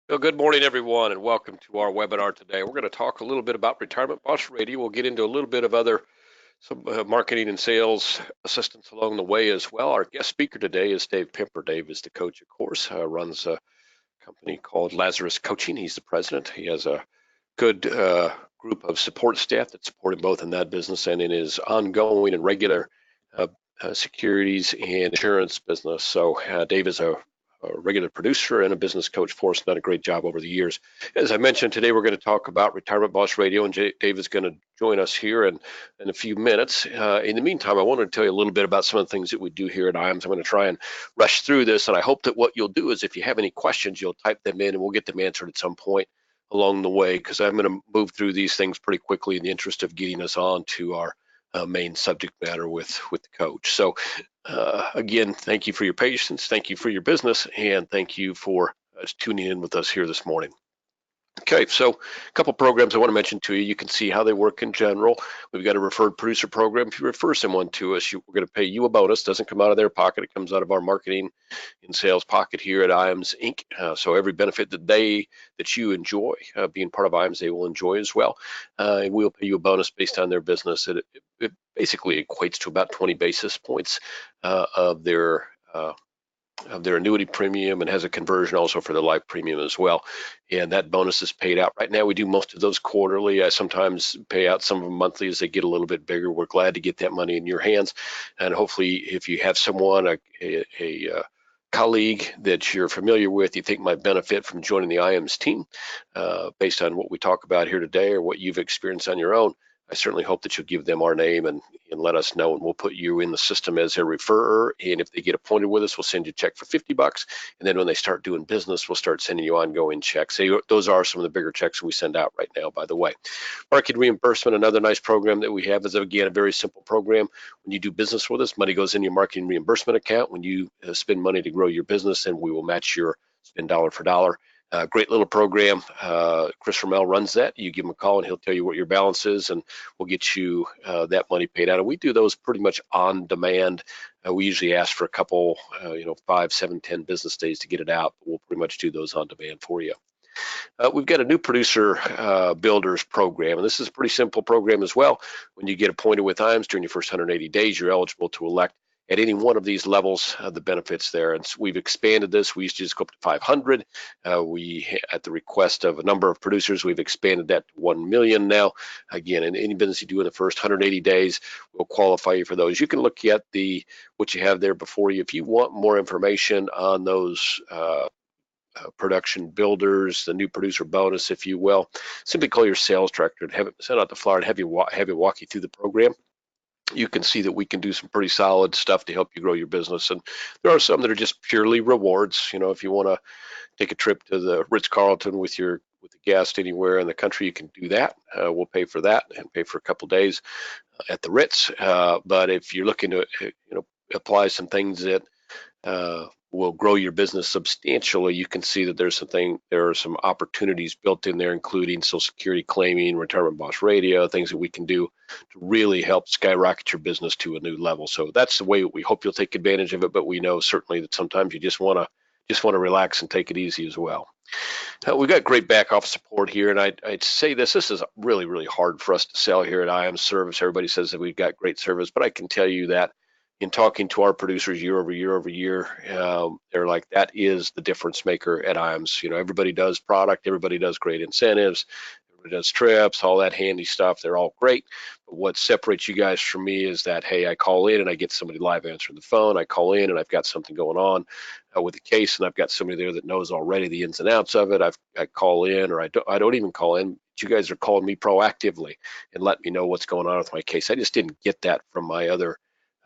Well, good morning, everyone, and welcome to our webinar today. We're going to talk a little bit about Retirement Boss Radio. We'll get into a little bit of some marketing and sales assistance along the way as well. Our guest speaker today is Dave Pimper. Dave is the coach, of course, runs a company called Lazarus Coaching. He's the president. He has a good group of support staff that support him both in that business and in his ongoing and regular uh, securities and insurance business. So Dave is a regular producer and a business coach for us, done a great job over the years. As I mentioned, today we're going to talk about Retirement Boss Radio, and Dave is going to join us here in a few minutes. In the meantime, I wanted to tell you a little bit about some of the things that we do here at IAMS. I'm going to try and rush through this, and I hope that what you'll do is if you have any questions, you'll type them in, and we'll get them answered at some point along the way, because I'm going to move through these things pretty quickly in the interest of getting us on to our main subject matter with the coach. So again, thank you for your patience, thank you for your business, and thank you for tuning in with us here this morning. Okay, so a couple programs I want to mention to you. You can see how they work in general. We've got a referred producer program. If you refer someone to us, we're going to pay you a bonus. Doesn't come out of their pocket. It comes out of our marketing and sales pocket here at IAMS Inc. So every benefit that you enjoy being part of IAMS, they will enjoy as well. We'll pay you a bonus based on their business. It basically equates to about 20 basis points of their annuity premium, and has a conversion also for the life premium as well. And that bonus is paid out. Right now, we do most of those quarterly. I sometimes pay out some of them monthly as they get a little bit bigger. We're glad to get that money in your hands. And hopefully, if you have someone, a colleague that you're familiar with, you think might benefit from joining the IAMS team, based on what we talk about here today or what you've experienced on your own, I certainly hope that you'll give them our name and let us know, and we'll put you in the system as a referrer. And if they get appointed with us, we'll send you a check for $50. And then when they start doing business, we'll start sending you ongoing checks. Those are some of the bigger checks we send out right now, by the way. Market reimbursement, another nice program that we have, is, again, a very simple program. When you do business with us, money goes in your marketing reimbursement account. When you spend money to grow your business, and we will match your spend dollar for dollar. Great little program. Chris Ramel runs that. You give him a call and he'll tell you what your balance is, and we'll get you that money paid out. And we do those pretty much on demand. We usually ask for a couple, 5, 7, 10 business days to get it out. We'll pretty much do those on demand for you. We've got a new producer builders program, and this is a pretty simple program as well. When you get appointed with IAMS during your first 180 days, you're eligible to elect at any one of these levels the benefits there. And so we've expanded this. We used to just go up to 500. At the request of a number of producers, we've expanded that to 1 million now. Again, in any business you do in the first 180 days, we'll qualify you for those. You can look at what you have there before you. If you want more information on those production builders, the new producer bonus, if you will, simply call your sales director and send out the flyer and have you walk you through the program. You can see that we can do some pretty solid stuff to help you grow your business. And there are some that are just purely rewards. If you want to take a trip to the Ritz-Carlton with the guest anywhere in the country, you can do that. We'll pay for that and pay for a couple of days at the Ritz. But if you're looking to apply some things that will grow your business substantially, you can see that there are some opportunities built in there, including Social Security claiming, Retirement Boss Radio, things that we can do to really help skyrocket your business to a new level. So that's the way we hope you'll take advantage of it, but we know certainly that sometimes you just want to relax and take it easy as well. We've got great back office support here, and I'd say this is really, really hard for us to sell here at IAMS Service. Everybody says that we've got great service, but I can tell you that in talking to our producers year over year, they're like, that is the difference maker at IAMS. Everybody does product, everybody does great incentives, everybody does trips, all that handy stuff. They're all great. But what separates you guys from me is that, hey, I call in and I get somebody live answering the phone. I call in and I've got something going on with the case, and I've got somebody there that knows already the ins and outs of it. I call in, or I don't even call in. You guys are calling me proactively and let me know what's going on with my case. I just didn't get that from my other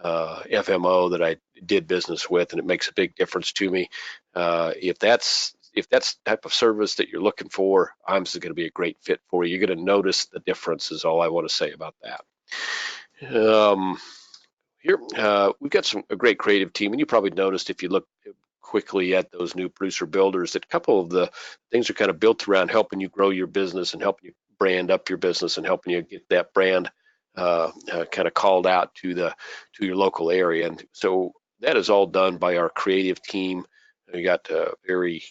FMO that I did business with, and it makes a big difference to me. If that's the type of service that you're looking for, IAMS is going to be a great fit for you. You're going to notice the difference, is all I want to say about that. Here, we've got a great creative team, and you probably noticed if you look quickly at those new producer builders that a couple of the things are kind of built around helping you grow your business and helping you brand up your business and helping you get that brand kind of called out to your local area. And so that is all done by our creative team. We got very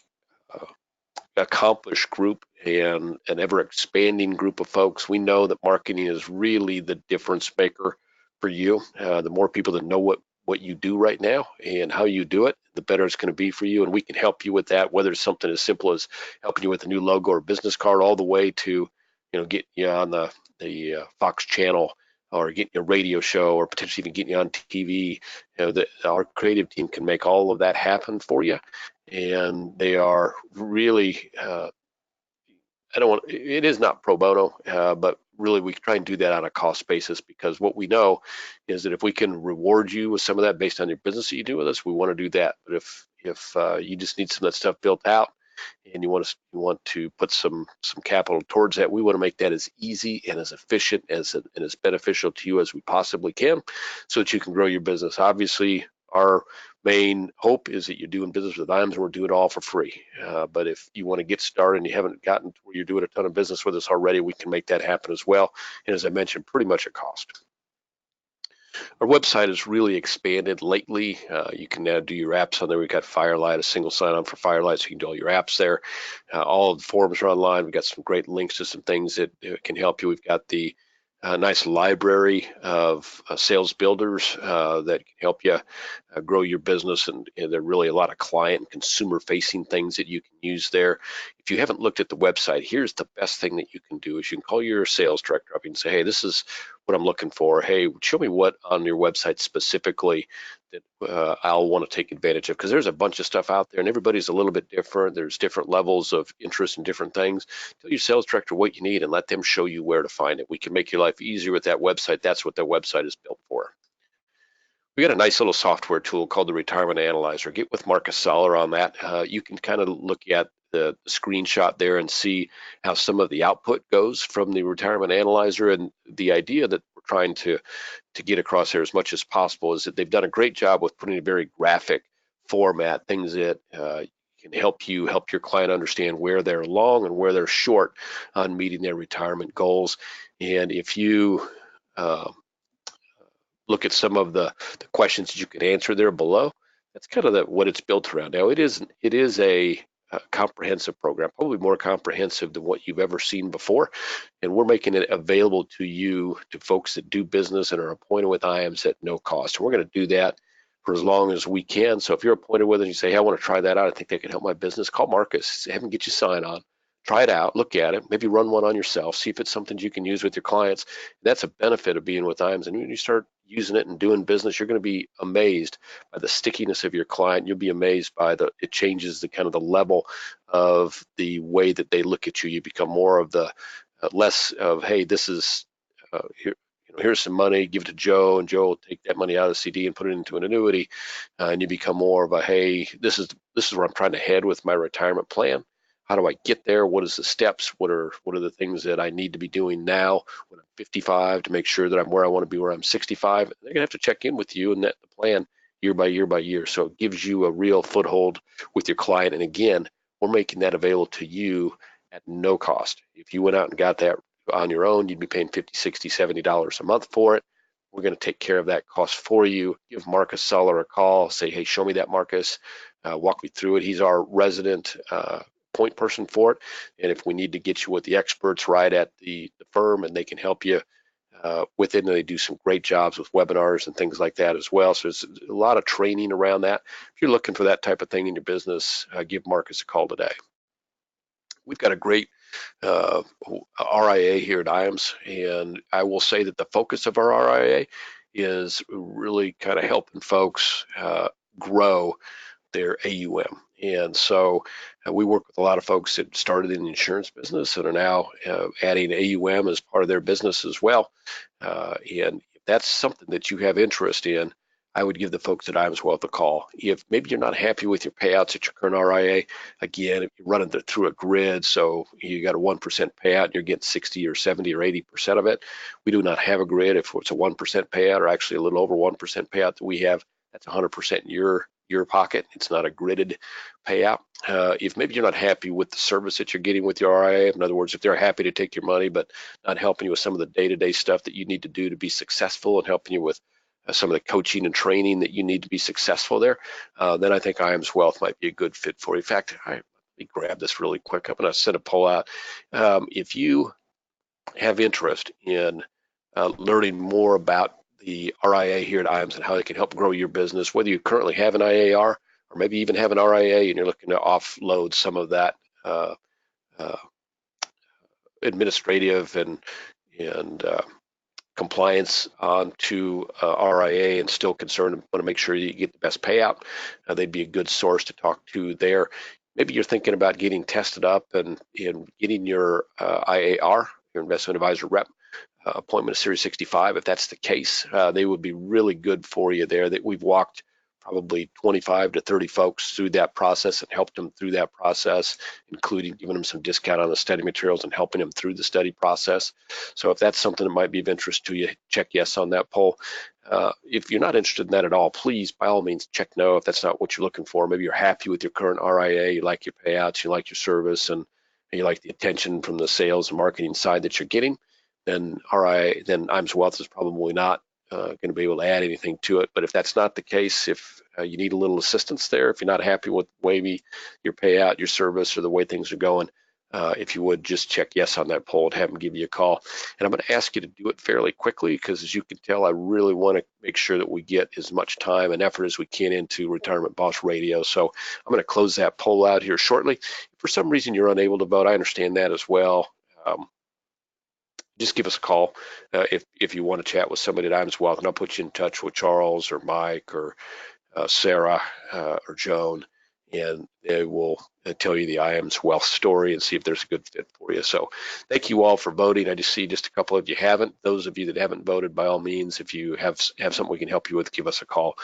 accomplished group and an ever expanding group of folks. We know that marketing is really the difference maker for you. The more people that know what you do right now and how you do it, the better it's going to be for you. And we can help you with that, whether it's something as simple as helping you with a new logo or business card, all the way to, getting you on the Fox channel, or getting a radio show, or potentially even getting you on TV. Our creative team can make all of that happen for you, and they are really. It is not pro bono, but really we try and do that on a cost basis, because what we know is that if we can reward you with some of that based on your business that you do with us, we want to do that. But if you just need some of that stuff built out, and you want to put some capital towards that, we want to make that as easy and as efficient and as beneficial to you as we possibly can, so that you can grow your business. Obviously, our main hope is that you're doing business with IAMS, and we're doing it all for free. But if you want to get started and you haven't gotten to where you're doing a ton of business with us already, we can make that happen as well. And as I mentioned, pretty much at cost. Our website has really expanded lately. You can now do your apps on there. We've got Firelight, a single sign-on for Firelight, so you can do all your apps there. All of the forums are online. We've got some great links to some things that can help you. We've got the nice library of sales builders that can help you grow your business, and there are really a lot of client and consumer facing things that you can use there. If you haven't looked at the website, here's the best thing that you can do: is you can call your sales director up and say, hey, this is what I'm looking for. Hey, show me what on your website specifically that I'll want to take advantage of, because there's a bunch of stuff out there and everybody's a little bit different. There's different levels of interest in different things. Tell your sales director what you need and let them show you where to find it. We can make your life easier with that website. That's what that website is built for. We got a nice little software tool called the Retirement Analyzer. Get with Marcus Soller on that. You can kind of look at the screenshot there and see how some of the output goes from the Retirement Analyzer. And the idea that we're trying to get across here as much as possible is that they've done a great job with putting a very graphic format, things that can help your client understand where they're long and where they're short on meeting their retirement goals. And if you look at some of the questions that you can answer there below, that's kind of what it's built around. Now, it is a comprehensive program, probably more comprehensive than what you've ever seen before, and we're making it available to you, to folks that do business and are appointed with IAMS at no cost. And we're going to do that for as long as we can. So if you're appointed with it and you say, hey, I want to try that out, I think that can help my business, call Marcus, have him get you sign on. Try it out, look at it, maybe run one on yourself, see if it's something you can use with your clients. That's a benefit of being with IAMS. And when you start using it and doing business, you're going to be amazed by the stickiness of your client. You'll be amazed by it changes the kind of the level of the way that they look at you. You become more of the less of, hey, this is here, here's some money, give it to Joe, and Joe will take that money out of the CD and put it into an annuity. And you become more of a, hey, this is where I'm trying to head with my retirement plan. How do I get there? What is the steps? What are the things that I need to be doing now when I'm 55 to make sure that I'm where I want to be where I'm 65? They're gonna have to check in with you and that the plan year by year by year. So it gives you a real foothold with your client. And again, we're making that available to you at no cost. If you went out and got that on your own, you'd be paying $50, $60, $70 a month for it. We're going to take care of that cost for you. Give Marcus Soller a call. Say, hey, show me that, Marcus. Walk me through it. He's our resident point person for it. And if we need to get you with the experts right at the firm, and they can help you with it, and they do some great jobs with webinars and things like that as well. So there's a lot of training around that. If you're looking for that type of thing in your business, give Marcus a call today. We've got a great RIA here at IAMS, and I will say that the focus of our RIA is really kind of helping folks grow their AUM. And so we work with a lot of folks that started in the insurance business and are now adding AUM as part of their business as well. And if that's something that you have interest in, I would give the folks at IAMS Wealth a call. If maybe you're not happy with your payouts at your current RIA, again, if you're running through a grid, so you got a 1% payout and you're getting 60 or 70 or 80% of it, we do not have a grid. If it's a 1% payout, or actually a little over 1% payout that we have, that's 100% in your pocket. It's not a gridded payout. If maybe you're not happy with the service that you're getting with your RIA, in other words, if they're happy to take your money but not helping you with some of the day-to-day stuff that you need to do to be successful, and helping you with some of the coaching and training that you need to be successful there, then I think IAMS Wealth might be a good fit for you. In fact, let me grab this really quick. I'm going to send a poll out. If you have interest in learning more about the RIA here at IAMS and how they can help grow your business, whether you currently have an IAR or maybe even have an RIA and you're looking to offload some of that uh, administrative and compliance onto RIA and still concerned and want to make sure you get the best payout, they'd be a good source to talk to there. Maybe you're thinking about getting tested up and getting your IAR, your investment advisor rep appointment of Series 65. If that's the case, they would be really good for you there. That we've walked probably 25 to 30 folks through that process and helped them through that process, including giving them some discount on the study materials and helping them through the study process. So if that's something that might be of interest to you, check yes on that poll. If you're not interested in that at all, please, by all means, check no if that's not what you're looking for. Maybe you're happy with your current RIA, you like your payouts, you like your service, and you like the attention from the sales and marketing side that you're getting. Then IAMS Wealth is probably not going to be able to add anything to it. But if that's not the case, if you need a little assistance there, if you're not happy with maybe your payout, your service, or the way things are going, if you would just check yes on that poll and have them give you a call. And I'm going to ask you to do it fairly quickly because, as you can tell, I really want to make sure that we get as much time and effort as we can into Retirement Boss Radio. So I'm going to close that poll out here shortly. If for some reason you're unable to vote, I understand that as well. Just give us a call if you want to chat with somebody at IAMS Wealth, and I'll put you in touch with Charles or Mike or Sarah or Joan, and they will tell you the IAMS Wealth story and see if there's a good fit for you. So thank you all for voting. I just see just a couple of you haven't. Those of you that haven't voted, by all means, if you have something we can help you with, give us a call.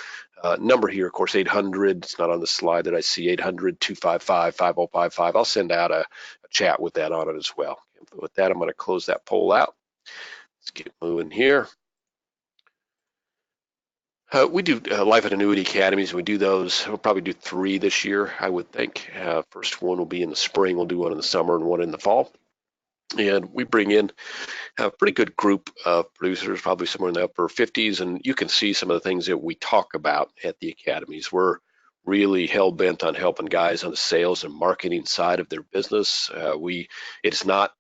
Number here, of course, 800. It's not on the slide that I see, 800-255-5055. I'll send out a chat with that on it as well. With that, I'm going to close that poll out. Let's get moving here. We do life and annuity academies. We do those. We'll probably do 3 this year, I would think. First one will be in the spring. We'll do one in the summer and one in the fall. And we bring in a pretty good group of producers, probably somewhere in the upper 50s. And you can see some of the things that we talk about at the academies. We're really hell-bent on helping guys on the sales and marketing side of their business. It's not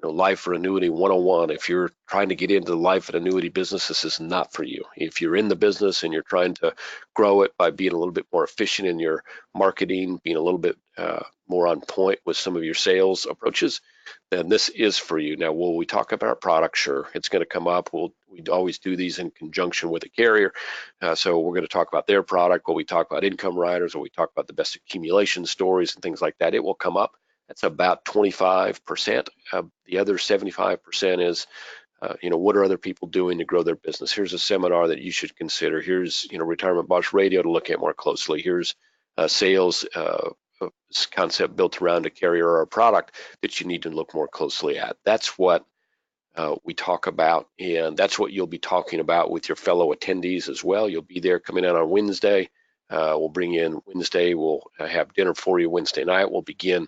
life or annuity 101. If you're trying to get into the life and annuity business, this is not for you. If you're in the business and you're trying to grow it by being a little bit more efficient in your marketing, being a little bit more on point with some of your sales approaches, then this is for you. Now, will we talk about products? Sure, it's going to come up. We always do these in conjunction with a carrier. So we're going to talk about their product. Will we talk about income riders? Will we talk about the best accumulation stories and things like that? It will come up. That's about 25%. The other 75% is, what are other people doing to grow their business? Here's a seminar that you should consider. Here's, Retirement Boss Radio to look at more closely. Here's sales concept built around a carrier or a product that you need to look more closely at. That's what we talk about, and that's what you'll be talking about with your fellow attendees as well. You'll be there coming out on Wednesday. We'll bring you in Wednesday. We'll have dinner for you Wednesday night. We'll begin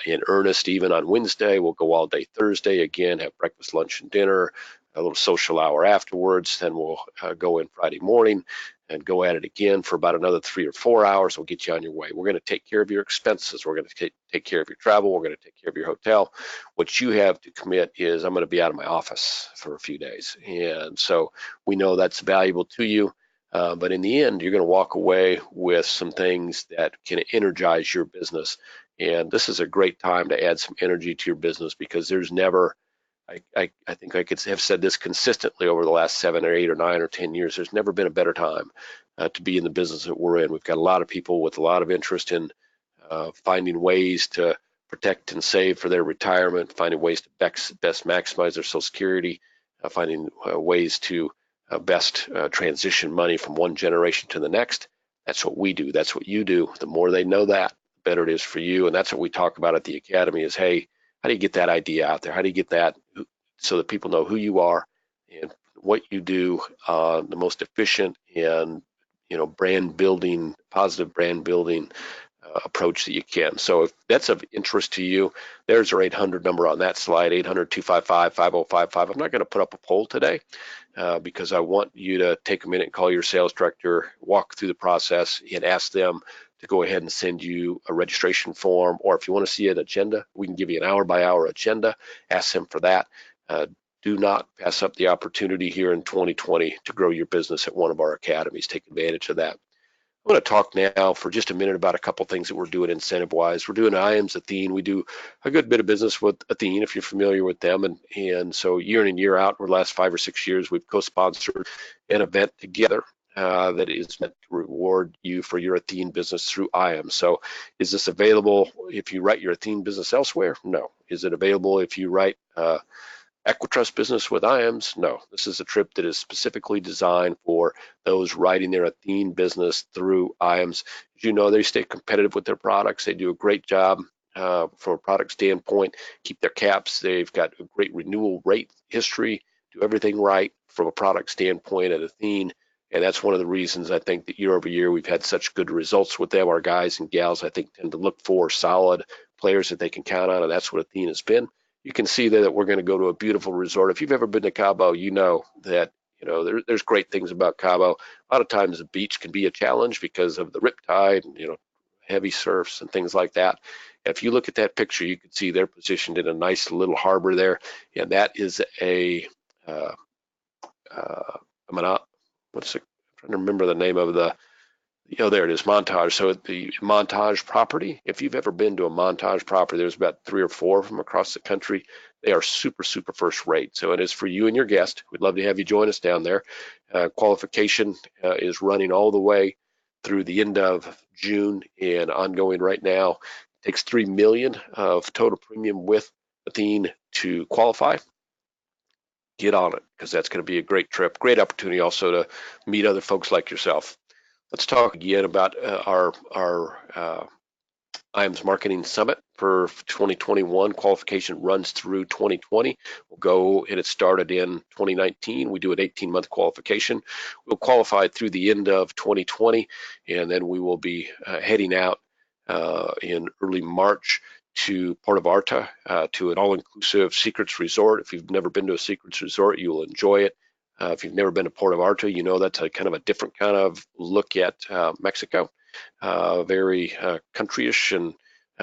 in earnest even on Wednesday. We'll go all day Thursday again, have breakfast, lunch, and dinner, a little social hour afterwards. Then we'll go in Friday morning and go at it again for about another 3 or 4 hours. We'll get you on your way. We're going to take care of your expenses. We're going to take care of your travel. We're going to take care of your hotel. What you have to commit is I'm going to be out of my office for a few days. And so we know that's valuable to you. But in the end, you're going to walk away with some things that can energize your business. And this is a great time to add some energy to your business because there's never, I think I could have said this consistently over the last 7 or 8 or 9 or 10 years, there's never been a better time to be in the business that we're in. We've got a lot of people with a lot of interest in finding ways to protect and save for their retirement, finding ways to best maximize their Social Security, finding ways to best transition money from one generation to the next. That's what we do. That's what you do. The more they know that, the better it is for you. And that's what we talk about at the Academy is, hey, how do you get that idea out there? How do you get that so that people know who you are and what you do, the most efficient and, brand building, positive brand building approach that you can. So if that's of interest to you, there's our 800 number on that slide, 800-255-5055. I'm not going to put up a poll today because I want you to take a minute and call your sales director, walk through the process, and ask them to go ahead and send you a registration form, or if you want to see an agenda, we can give you an hour-by-hour agenda. Ask them for that. Do not pass up the opportunity here in 2020 to grow your business at one of our academies. Take advantage of that. I'm going to talk now for just a minute about a couple things that we're doing incentive-wise. We're doing IAMS Athene. We do a good bit of business with Athene, if you're familiar with them. And so year in and year out, for the last 5 or 6 years, we've co-sponsored an event together that is meant to reward you for your Athene business through IAMS. So is this available if you write your Athene business elsewhere? No. Is it available if you write Equitrust business with IAMS? No. This is a trip that is specifically designed for those writing their Athene business through IAMS. As you know, they stay competitive with their products. They do a great job from a product standpoint, keep their caps. They've got a great renewal rate history, do everything right from a product standpoint at Athene. And that's one of the reasons I think that year over year we've had such good results with them. Our guys and gals, I think, tend to look for solid players that they can count on, and that's what Athene has been. You can see that we're going to go to a beautiful resort. If you've ever been to Cabo, you know that there's great things about Cabo. A lot of times the beach can be a challenge because of the riptide and heavy surfs and things like that. If you look at that picture, you can see they're positioned in a nice little harbor there, and that is a what's it? I'm trying to remember the name of the. There it is, Montage. So the Montage property, if you've ever been to a Montage property, there's about 3 or 4 from across the country. They are super, super first rate. So it is for you and your guest. We'd love to have you join us down there. Qualification is running all the way through the end of June and ongoing right now. It takes $3 million of total premium with Athene to qualify. Get on it, because that's going to be a great trip, great opportunity also to meet other folks like yourself. Let's talk again about our IAMS Marketing Summit for 2021. Qualification runs through 2020. We'll go, and it started in 2019. We do an 18-month qualification. We'll qualify through the end of 2020, and then we will be heading out in early March to Puerto Vallarta, to an all-inclusive Secrets Resort. If you've never been to a Secrets Resort, you will enjoy it. If you've never been to Puerto Vallarta, you know that's a kind of a different kind of look at Mexico. Very countryish and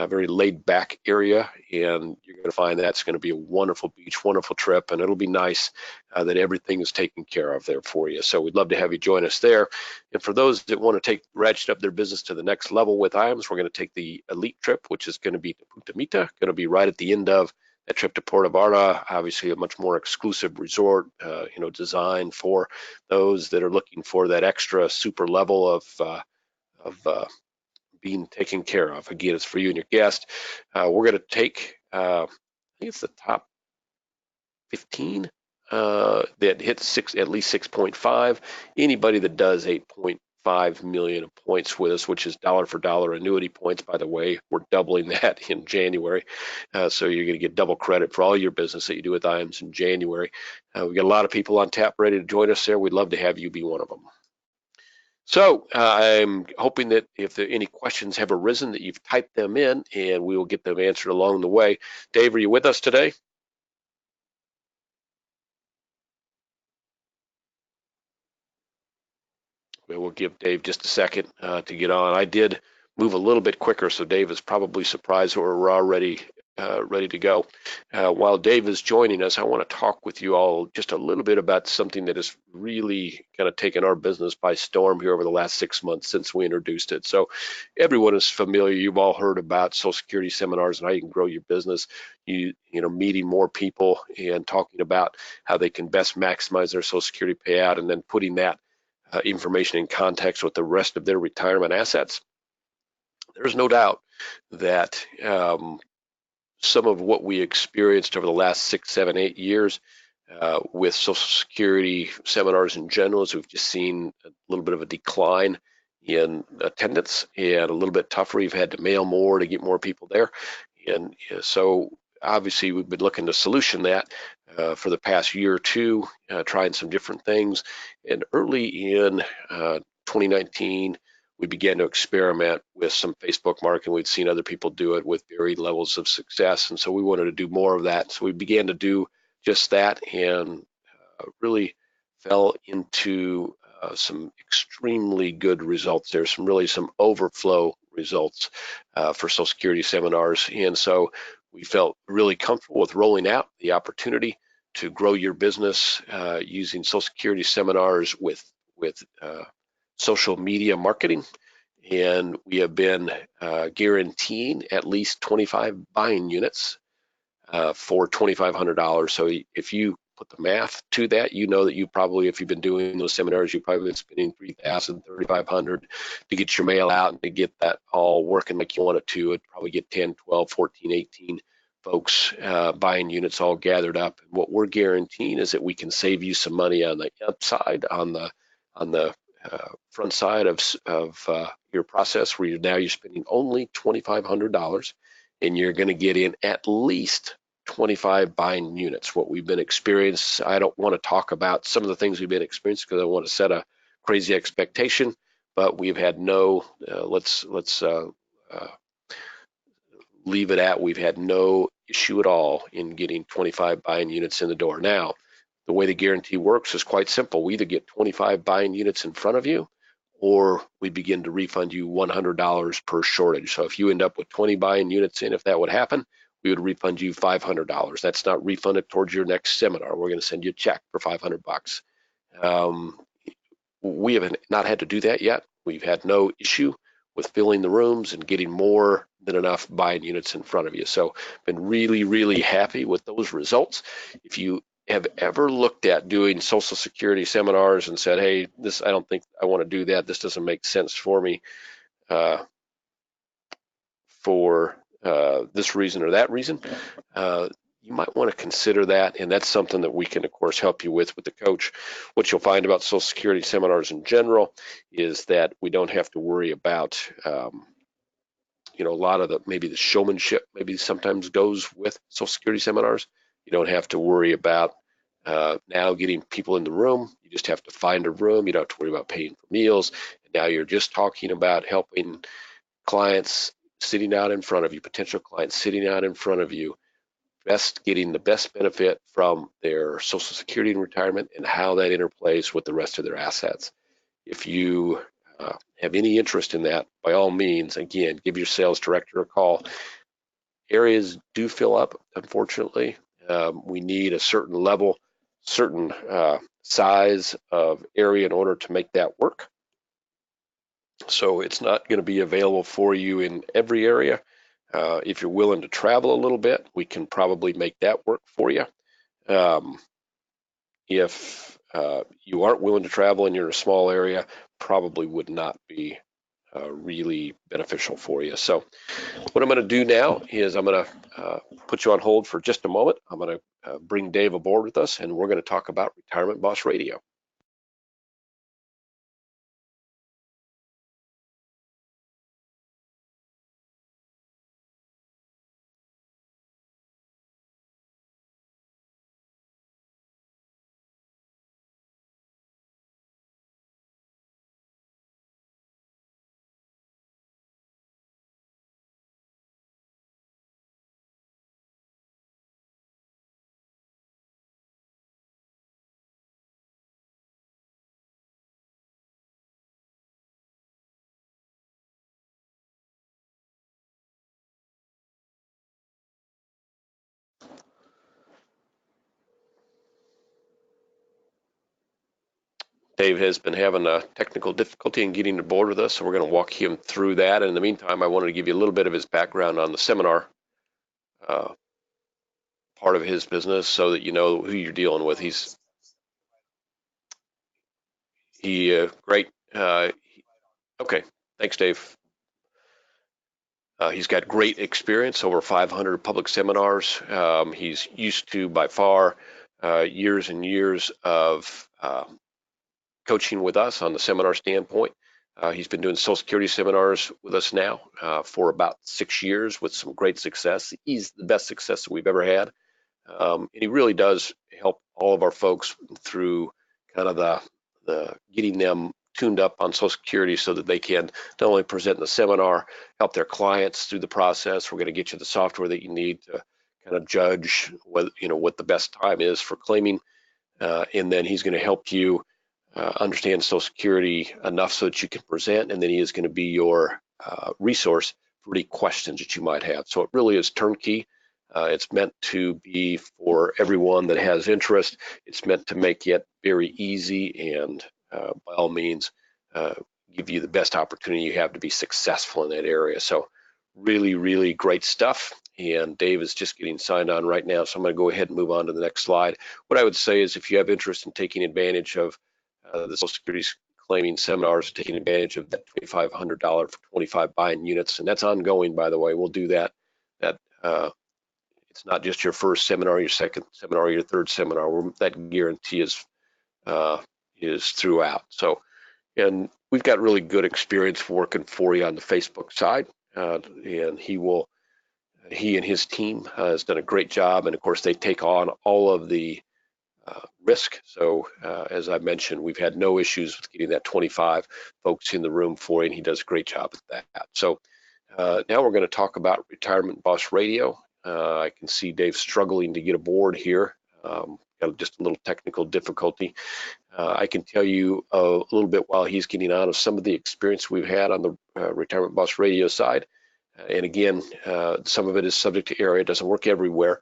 very laid-back area, and you're going to find that's going to be a wonderful beach, wonderful trip, and it'll be nice that everything is taken care of there for you. So we'd love to have you join us there. And for those that want to ratchet up their business to the next level with IAMS, we're going to take the Elite trip, which is going to be to Punta Mita, going to be right at the end of that trip to Puerto Vallarta. Obviously a much more exclusive resort, designed for those that are looking for that extra super level of being taken care of. Again, it's for you and your guest. We're going to take, I think it's the top 15 that hit at least 6.5. Anybody that does 8.5 million of points with us, which is dollar for dollar annuity points, by the way, we're doubling that in January. So you're going to get double credit for all your business that you do with IAMS in January. We've got a lot of people on tap ready to join us there. We'd love to have you be one of them. So I'm hoping that if any questions have arisen, that you've typed them in, and we will get them answered along the way. Dave, are you with us today? We'll give Dave just a second to get on. I did move a little bit quicker, so Dave is probably surprised that we're already ready to go. While Dave is joining us, I want to talk with you all just a little bit about something that has really kind of taken our business by storm here over the last 6 months since we introduced it. So everyone is familiar. You've all heard about Social Security seminars and how you can grow your business. Meeting more people and talking about how they can best maximize their Social Security payout, and then putting that information in context with the rest of their retirement assets. There's no doubt that some of what we experienced over the last 6, 7, 8 years with Social Security seminars in general is we've just seen a little bit of a decline in attendance, and a little bit tougher. We've had to mail more to get more people there. And so obviously we've been looking to solution that for the past year or two, trying some different things. And early in 2019, we began to experiment with some Facebook marketing. We'd seen other people do it with varied levels of success, and so we wanted to do more of that. So we began to do just that, and really fell into some extremely good results there, some overflow results for Social Security seminars. And so we felt really comfortable with rolling out the opportunity to grow your business using Social Security seminars with social media marketing. And we have been guaranteeing at least 25 buying units for $2,500. So if you put the math to that, you know that you probably, if you've been doing those seminars, you've probably been spending $3,000, $3,500 to get your mail out and to get that all working like you want it to. It'd probably get 10, 12, 14, 18 folks buying units all gathered up. And what we're guaranteeing is that we can save you some money on the upside, on the front side of your process, where you're spending only $2,500, and you're going to get in at least 25 buying units. What we've been experiencing, I don't want to talk about some of the things we've been experiencing because I want to set a crazy expectation, but we've had no, let's leave it at, we've had no issue at all in getting 25 buying units in the door. Now, the way the guarantee works is quite simple. We either get 25 buying units in front of you, or we begin to refund you $100 per shortage. So if you end up with 20 buying units in, if that would happen, we would refund you $500. That's not refunded towards your next seminar. We're going to send you a check for $500. We have not had to do that yet. We've had no issue with filling the rooms and getting more than enough buying units in front of you. So been really, really happy with those results. If you have ever looked at doing Social Security seminars and said, hey, this, I don't think I want to do that, this doesn't make sense for me for this reason or that reason, you might want to consider that, and that's something that we can, of course, help you with the coach. What you'll find about Social Security seminars in general is that we don't have to worry about, a lot of maybe the showmanship maybe sometimes goes with Social Security seminars. You don't have to worry about now getting people in the room. You just have to find a room. You don't have to worry about paying for meals. And now you're just talking about helping clients sitting out in front of you, potential clients sitting out in front of you, getting the best benefit from their Social Security and retirement, and how that interplays with the rest of their assets. If you have any interest in that, by all means, again, give your sales director a call. Areas do fill up, unfortunately. We need a certain level, certain size of area in order to make that work. So it's not going to be available for you in every area. If you're willing to travel a little bit, we can probably make that work for you. If you aren't willing to travel and you're in a small area, probably would not be really beneficial for you. So what I'm going to do now is I'm going to put you on hold for just a moment. I'm going to bring Dave aboard with us, and we're going to talk about Retirement Boss Radio. Dave has been having a technical difficulty in getting aboard with us, so we're going to walk him through that. And in the meantime, I wanted to give you a little bit of his background on the seminar part of his business, so that you know who you're dealing with. Great. Okay, thanks, Dave. He's got great experience, over 500 public seminars. He's used to, by far, years and years of coaching with us on the seminar standpoint. He's been doing Social Security seminars with us now for about 6 years with some great success. He's the best success that we've ever had. And he really does help all of our folks through kind of the getting them tuned up on Social Security so that they can not only present in the seminar, help their clients through the process. We're going to get you the software that you need to kind of judge what the best time is for claiming, and then he's going to help you understand Social Security enough so that you can present, and then he is going to be your resource for any questions that you might have. So it really is turnkey. It's meant to be for everyone that has interest. It's meant to make it very easy and by all means give you the best opportunity you have to be successful in that area. So really, really great stuff. And Dave is just getting signed on right now. So I'm going to go ahead and move on to the next slide. What I would say is if you have interest in taking advantage of the Social Security claiming seminars, taking advantage of that $2,500 for 25 buying units, and that's ongoing, by the way. We'll do that. It's not just your first seminar, your second seminar, your third seminar. That guarantee is throughout. So, and we've got really good experience working for you on the Facebook side, and he and his team has done a great job. And of course, they take on all of the risk. So as I mentioned, we've had no issues with getting that 25 folks in the room for you, and he does a great job at that. So now we're going to talk about Retirement Boss Radio. I can see Dave struggling to get aboard here. Got just a little technical difficulty. I can tell you a little bit while he's getting on of some of the experience we've had on the Retirement Boss Radio side. And again, some of it is subject to area. It doesn't work everywhere.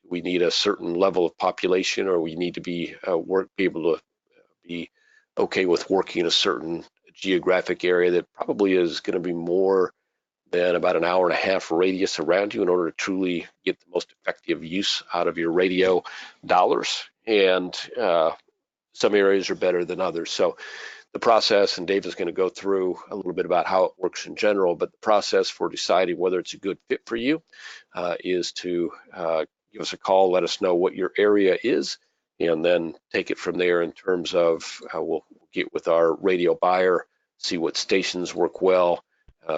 We need a certain level of population, or we need to be able to be okay with working in a certain geographic area that probably is going to be more than about an hour and a half radius around you in order to truly get the most effective use out of your radio dollars. And some areas are better than others. So the process, and Dave is going to go through a little bit about how it works in general, but the process for deciding whether it's a good fit for you is to give us a call, let us know what your area is, and then take it from there in terms of we'll get with our radio buyer, see what stations work well,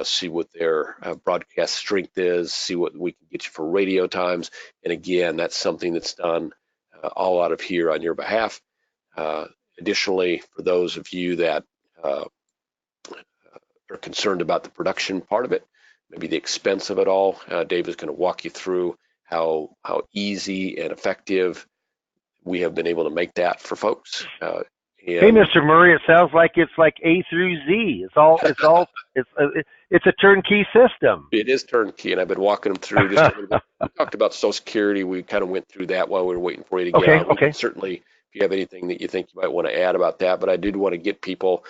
see what their broadcast strength is, see what we can get you for radio times. And again, that's something that's done all out of here on your behalf. Additionally, for those of you that are concerned about the production part of it, maybe the expense of it all, Dave is going to walk you through how easy and effective we have been able to make that for folks. Hey, Mr. Murray, it sounds like it's like A through Z. It's a turnkey system. It is turnkey, and I've been walking them through just a little bit. We talked about Social Security. We kind of went through that while we were waiting for you to get on. Okay. Certainly, if you have anything that you think you might want to add about that, but I did want to get people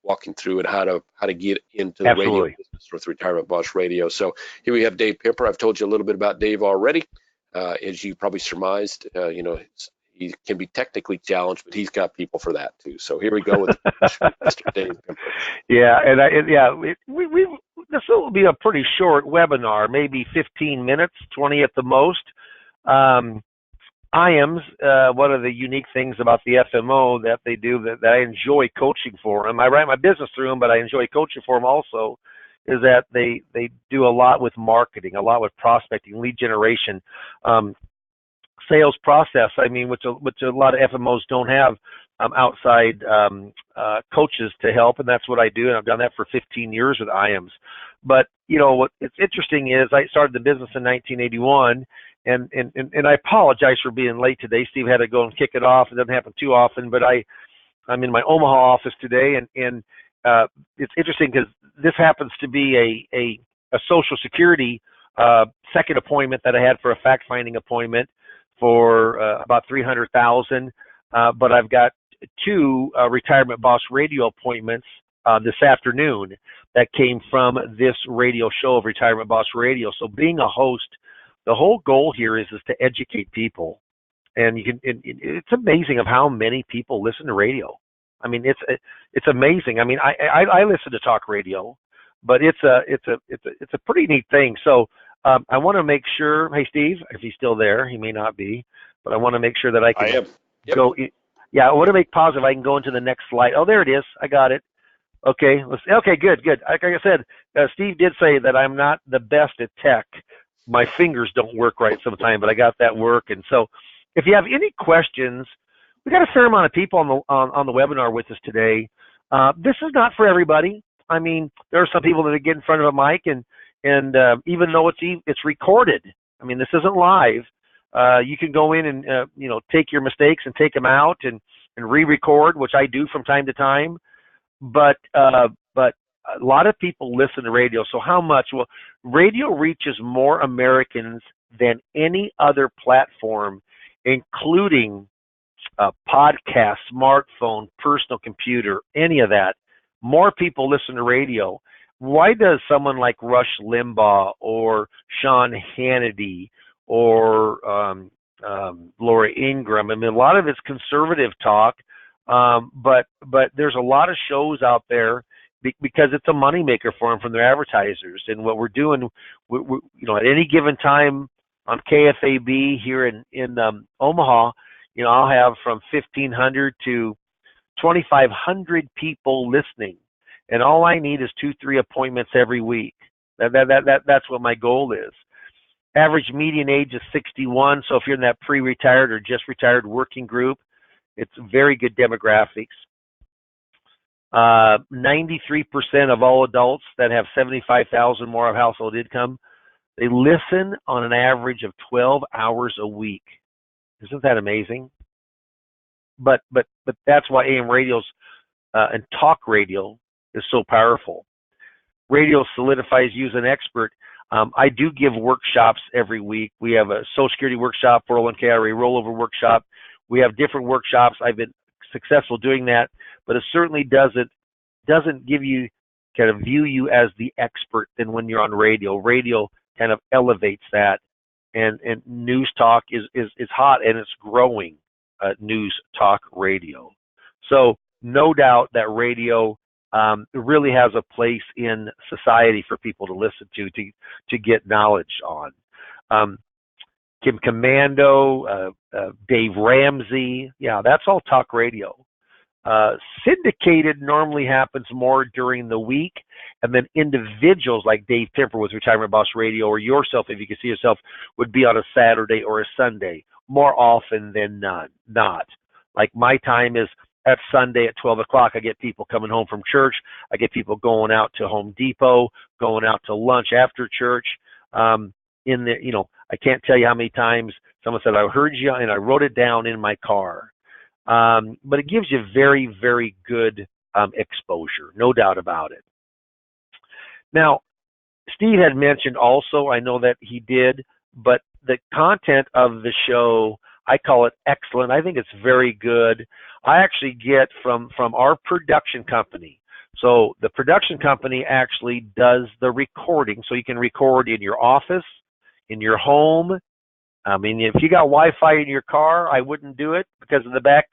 walking through and how to get into the radio business with Retirement Boss Radio. So here we have Dave Pimper. I've told you a little bit about Dave already. As you probably surmised, he can be technically challenged, but he's got people for that too. So here we go with Mr. Dave Pimper. Yeah, this will be a pretty short webinar, maybe 15 minutes, 20 at the most. IAMS, one of the unique things about the FMO that they do that I enjoy coaching for them. I write my business through them, but I enjoy coaching for them also, is that they do a lot with marketing, a lot with prospecting, lead generation, sales process. I mean, which a lot of FMOs don't have outside coaches to help, and that's what I do, and I've done that for 15 years with IAMS. But what it's interesting is I started the business in 1981, and I apologize for being late today. Steve had to go and kick it off. It doesn't happen too often, but I'm in my Omaha office today, and it's interesting because this happens to be a Social Security second appointment that I had for a fact-finding appointment for about $300,000, but I've got two Retirement Boss Radio appointments this afternoon that came from this radio show of Retirement Boss Radio. So being a host, the whole goal here is to educate people, and it's amazing of how many people listen to radio. I mean, it's amazing. I mean, I listen to talk radio, but it's a pretty neat thing. So I want to make sure. Hey, Steve, if he's still there, he may not be, but I want to make sure that I can go. Yeah, I want to make positive. I can go into the next slide. Oh, there it is. I got it. Okay. Okay. Good. Like I said, Steve did say that I'm not the best at tech. My fingers don't work right sometimes, but I got that working. So, if you have any questions, we got a fair amount of people on the webinar with us today. This is not for everybody. I mean, there are some people that get in front of a mic and even though it's recorded, I mean, this isn't live. You can go in and take your mistakes and take them out and re-record, which I do from time to time. But a lot of people listen to radio. So how much? Well, radio reaches more Americans than any other platform, including podcast, smartphone, personal computer, any of that. More people listen to radio. Why does someone like Rush Limbaugh or Sean Hannity or Laura Ingraham? I mean, a lot of it's conservative talk, but there's a lot of shows out there because it's a moneymaker for them from their advertisers. And what we're doing, at any given time on KFAB here in Omaha, I'll have from 1,500 to 2,500 people listening, and all I need is 2-3 appointments every week. That's what my goal is. Average median age is 61, so if you're in that pre-retired or just retired working group, it's very good demographics. 93% of all adults that have 75,000 more of household income, they listen on an average of 12 hours a week. Isn't that amazing? But that's why AM radios and talk radio is so powerful. Radio solidifies you as an expert. I do give workshops every week. We have a Social Security workshop, 401k IRA rollover workshop. We have different workshops. I've been successful doing that, but it certainly doesn't give you kind of view you as the expert than when you're on radio. Radio kind of elevates that, and news talk is hot, and it's growing. News talk radio. So no doubt that radio really has a place in society for people to listen to get knowledge on. Kim Commando, Dave Ramsey, yeah, that's all talk radio. Syndicated normally happens more during the week, and then individuals like Dave Temper with Retirement Boss Radio, or yourself, if you can see yourself, would be on a Saturday or a Sunday more often than not. Like my time is at Sunday at 12 o'clock. I get people coming home from church. I get people going out to Home Depot, going out to lunch after church. I can't tell you how many times someone said, I heard you, and I wrote it down in my car. But it gives you very, very good exposure, no doubt about it. Now, Steve had mentioned also, I know that he did, but the content of the show, I call it excellent. I think it's very good. I actually get from our production company. So the production company actually does the recording. So you can record in your office, in your home. I mean, if you got Wi-Fi in your car, I wouldn't do it because of the back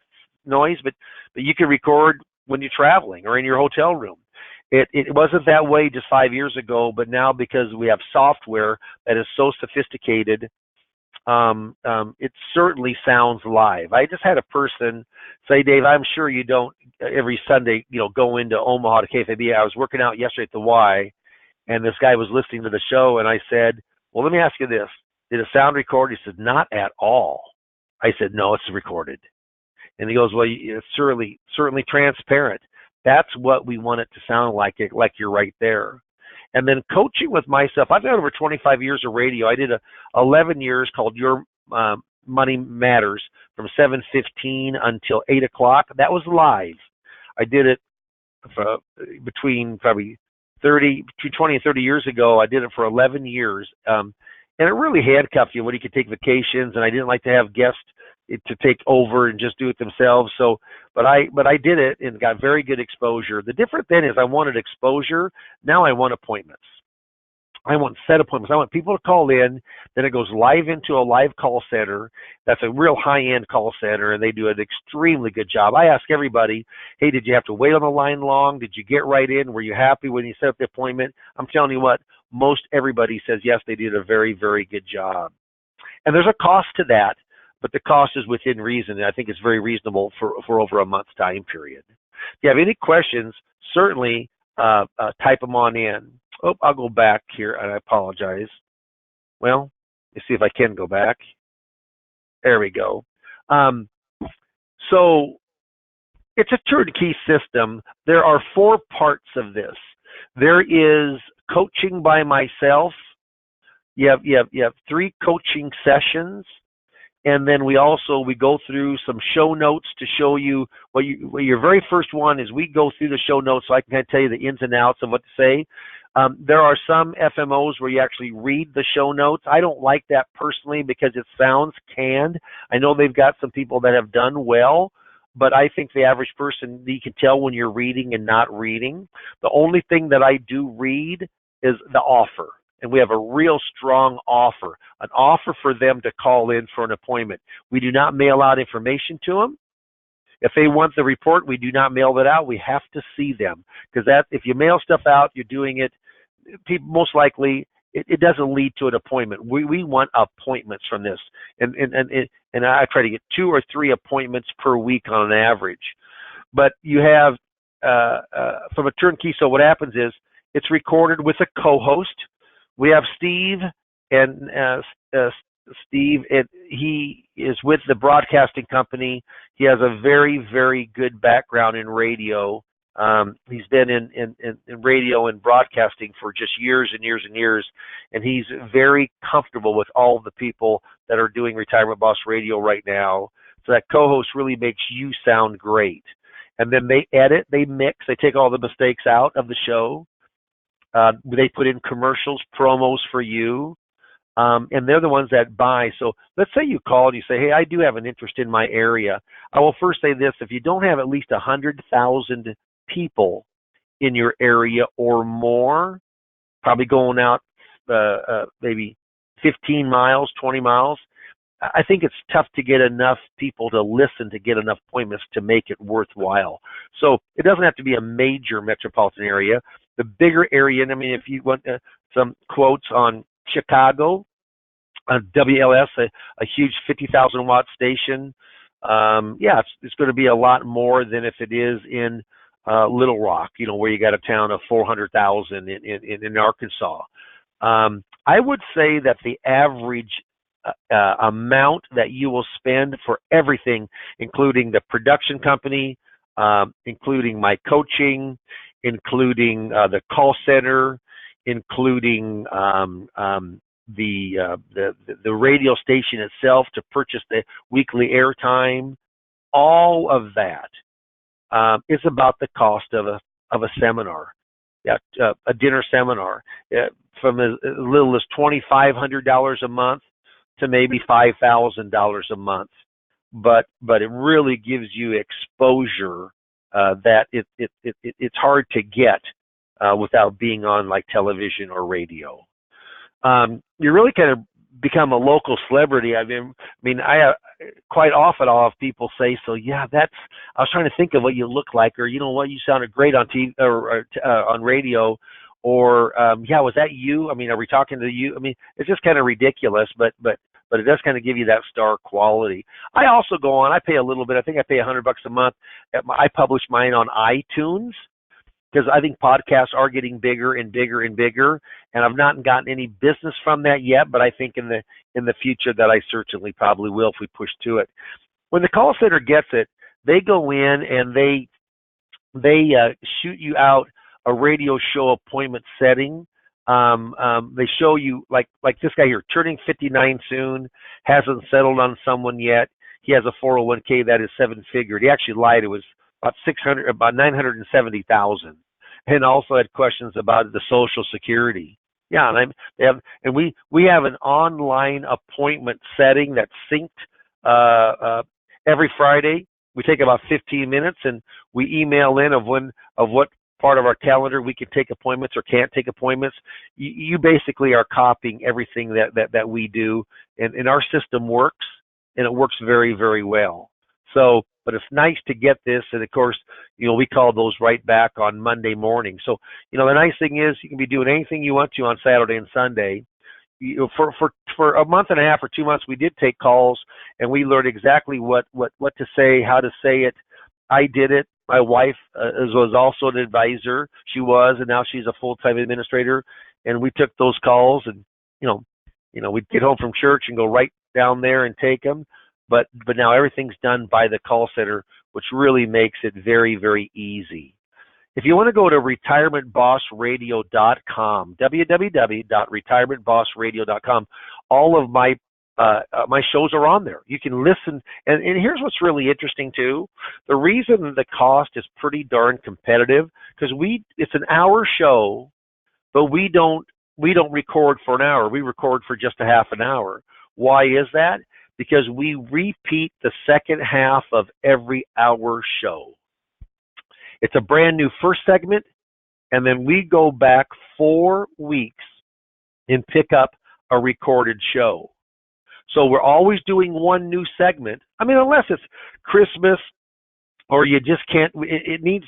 noise, but you can record when you're traveling or in your hotel room. It wasn't that way just 5 years ago, but now because we have software that is so sophisticated, it certainly sounds live. I just had a person say, Dave, I'm sure you don't every Sunday, go into Omaha to KFAB. I was working out yesterday at the Y, and this guy was listening to the show, and I said, well, let me ask you this. Did it sound recorded? He said, not at all. I said, no, it's recorded. And he goes, well, it's certainly transparent. That's what we want it to sound like you're right there. And then coaching with myself, I've got over 25 years of radio. I did 11 years called Your Money Matters from 7:15 until 8 o'clock. That was live. I did it between 20 and 30 years ago. I did it for 11 years. And it really handcuffed you when you could take vacations, and I didn't like to have guests to take over and just do it themselves. So, but I did it and got very good exposure. The difference then is I wanted exposure. Now I want appointments. I want set appointments. I want people to call in. Then it goes live into a live call center. That's a real high-end call center, and they do an extremely good job. I ask everybody, hey, did you have to wait on the line long? Did you get right in? Were you happy when you set up the appointment? I'm telling you what, most everybody says yes, they did a very, very good job. And there's a cost to that, but the cost is within reason, and I think it's very reasonable for over a month's time period. If you have any questions, certainly type them on in. Oh, I'll go back here, and I apologize. Well, let's see if I can go back. There we go. So it's a turnkey system. There are 4 parts of this. There is coaching by myself. You have 3 coaching sessions. and then we go through some show notes to show you your very first one is we go through the show notes so I can kind of tell you the ins and outs of what to say. There are some FMOs where you actually read the show notes. I don't like that personally because it sounds canned. I know they've got some people that have done well, but I think the average person, you can tell when you're reading and not reading. The only thing that I do read is the offer. And we have a real strong offer, an offer for them to call in for an appointment. We do not mail out information to them. If they want the report, we do not mail that out. We have to see them, because that if you mail stuff out, you're doing it. People, most likely, it doesn't lead to an appointment. We want appointments from this, and I try to get 2 or 3 appointments per week on an average. But you have from a turnkey. So what happens is it's recorded with a co-host. We have Steve, and Steve, he is with the broadcasting company. He has a very, very good background in radio. He's been in radio and broadcasting for just years and years and years, and he's very comfortable with all of the people that are doing Retirement Boss Radio right now. So that co-host really makes you sound great. And then they edit, they mix, they take all the mistakes out of the show. They put in commercials, promos for you, and they're the ones that buy. So let's say you call and you say, hey, I do have an interest in my area. I will first say this: if you don't have at least 100,000 people in your area or more, probably going out maybe 15 miles, 20 miles, I think it's tough to get enough people to listen to get enough appointments to make it worthwhile. So it doesn't have to be a major metropolitan area. The bigger area, and I mean, if you want some quotes on Chicago, WLS, a huge 50,000 watt station, it's going to be a lot more than if it is in Little Rock, where you got a town of 400,000 in Arkansas. I would say that the average amount that you will spend for everything, including the production company, including my coaching, including the call center, including the radio station itself to purchase the weekly airtime, all of that is about the cost of a seminar, a dinner seminar, from as little as $2,500 a month to maybe $5,000 a month, but it really gives you exposure that it's hard to get without being on like television or radio. You really kind of become a local celebrity. I mean, quite often I'll have people say, "So yeah, I was trying to think of what you look like, or what, you sounded great on TV or on radio." Or was that you? I mean, are we talking to you? I mean, it's just kind of ridiculous, but it does kind of give you that star quality. I also go on. I pay a little bit. I think I pay $100 a month. I publish mine on iTunes because I think podcasts are getting bigger and bigger and bigger, and I've not gotten any business from that yet. But I think in the future that I certainly probably will if we push to it. When the call center gets it, they go in and they shoot you out a radio show appointment setting. They show you like this guy here, turning 59 soon, hasn't settled on someone yet. He has a 401k that is 7-figured. He actually lied. It was about 970,000, and also had questions about the Social Security. Yeah, and we have an online appointment setting that's synced every Friday. We take about 15 minutes and we email in of what part of our calendar we can take appointments or can't take appointments. You basically are copying everything that we do, and our system works, and it works very, very well. So, but it's nice to get this, and of course, we call those right back on Monday morning. So, the nice thing is you can be doing anything you want to on Saturday and Sunday. For a month and a half or 2 months, we did take calls, and we learned exactly what to say, how to say it. I did it. My wife was also an advisor. She was, and now she's a full-time administrator. And we took those calls, and we'd get home from church and go right down there and take them. But now everything's done by the call center, which really makes it very, very easy. If you want to go to retirementbossradio.com, www.retirementbossradio.com, all of my my shows are on there. You can listen. And here's what's really interesting too. The reason the cost is pretty darn competitive, because it's an hour show, but we don't record for an hour. We record for just a half an hour. Why is that? Because we repeat the second half of every hour show. It's a brand new first segment, and then we go back 4 weeks and pick up a recorded show. So we're always doing one new segment. I mean, unless it's Christmas, or you just can't. It needs,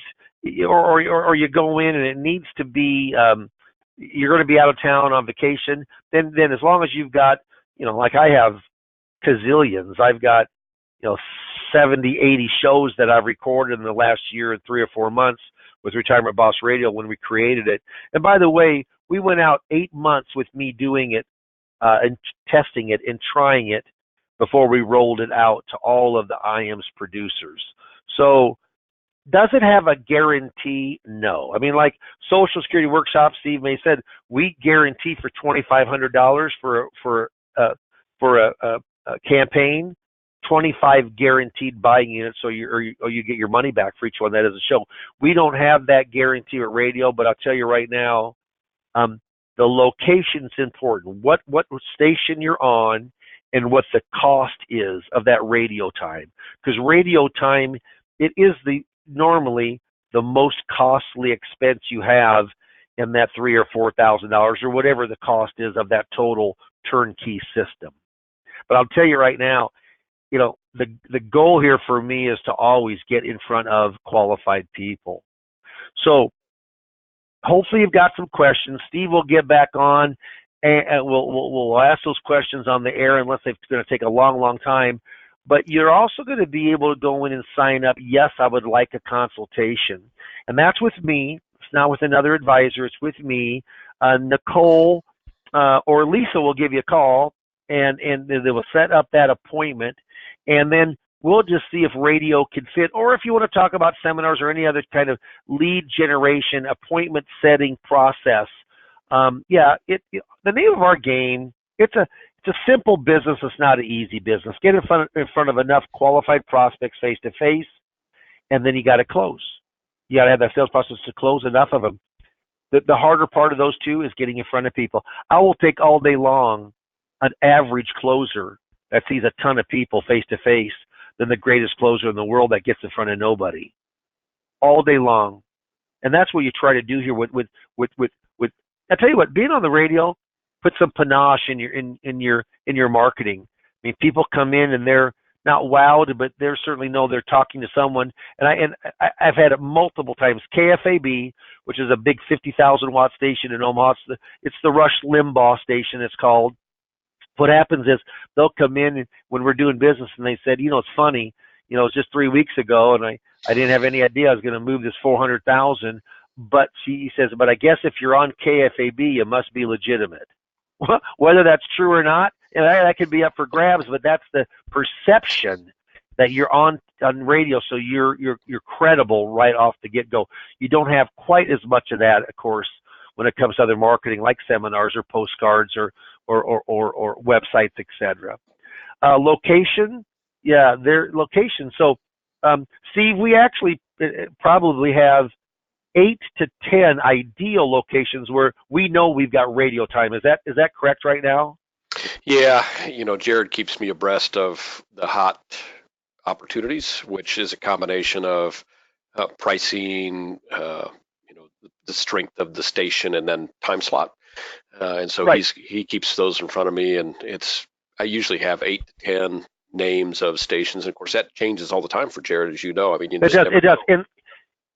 or you go in and it needs to be. You're going to be out of town on vacation. Then as long as you've got, like I have gazillions. I've got 70, 80 shows that I've recorded in the last year and 3 or 4 months with Retirement Boss Radio when we created it. And by the way, we went out 8 months with me doing it and testing it and trying it before we rolled it out to all of the IAMS producers. So does it have a guarantee? No. I mean, like Social Security Workshop, Steve May said, we guarantee for $2,500 for a campaign, 25 guaranteed buying units, so you get your money back for each one that is a show. We don't have that guarantee at radio, but I'll tell you right now, the location's important. What station you're on, and what the cost is of that radio time. Because radio time, it is normally the most costly expense you have in that $3,000 or $4,000 or whatever the cost is of that total turnkey system. But I'll tell you right now, the goal here for me is to always get in front of qualified people. So hopefully you've got some questions. Steve will get back on, and we'll ask those questions on the air, unless it's going to take a long, long time. But you're also going to be able to go in and sign up. Yes, I would like a consultation. And that's with me. It's not with another advisor. It's with me. Nicole or Lisa will give you a call, and they will set up that appointment. And then we'll just see if radio can fit, or if you want to talk about seminars or any other kind of lead generation, appointment setting process. The name of our game, it's a simple business. It's not an easy business. Get in front of enough qualified prospects face to face, and then you got to close. You got to have that sales process to close enough of them. The harder part of those two is getting in front of people. I will take all day long an average closer that sees a ton of people face to face than the greatest closer in the world that gets in front of nobody all day long. And that's what you try to do here with I tell you what, being on the radio, put some panache in your marketing. I mean, people come in and they're not wowed, but they certainly know they're talking to someone. And I've had it multiple times. KFAB, which is a big 50,000 watt station in Omaha, it's the Rush Limbaugh station, it's called. What happens is they'll come in when we're doing business, and they said, it's funny, it's just 3 weeks ago, and I didn't have any idea I was going to move this 400,000. But he says, but I guess if you're on KFAB, you must be legitimate. Whether that's true or not, that could be up for grabs. But that's the perception that you're on radio, so you're credible right off the get-go. You don't have quite as much of that, of course, when it comes to other marketing like seminars or postcards or websites, etc. Location, their location. So, Steve, we actually probably have 8 to 10 ideal locations where we know we've got radio time. Is that correct right now? Yeah, Jared keeps me abreast of the hot opportunities, which is a combination of pricing, the strength of the station, and then time slot. And so right. He keeps those in front of me, and I usually have 8 to 10 names of stations. And of course, that changes all the time for Jared, as you know. I mean, it does.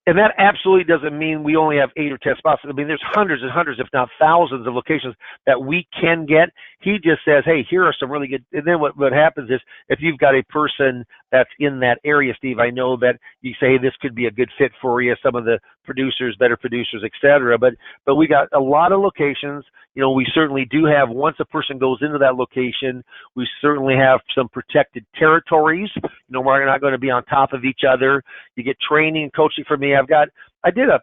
And that absolutely doesn't mean we only have 8 or 10 spots. I mean, there's hundreds and hundreds, if not thousands, of locations that we can get. He just says, hey, here are some really good. And then what happens is, if you've got a person that's in that area, Steve, I know that you say, hey, this could be a good fit for you, some of the producers, better producers, et cetera. But we got a lot of locations. We certainly do have, once a person goes into that location, we certainly have some protected territories. We're not going to be on top of each other. You get training and coaching from me. I did a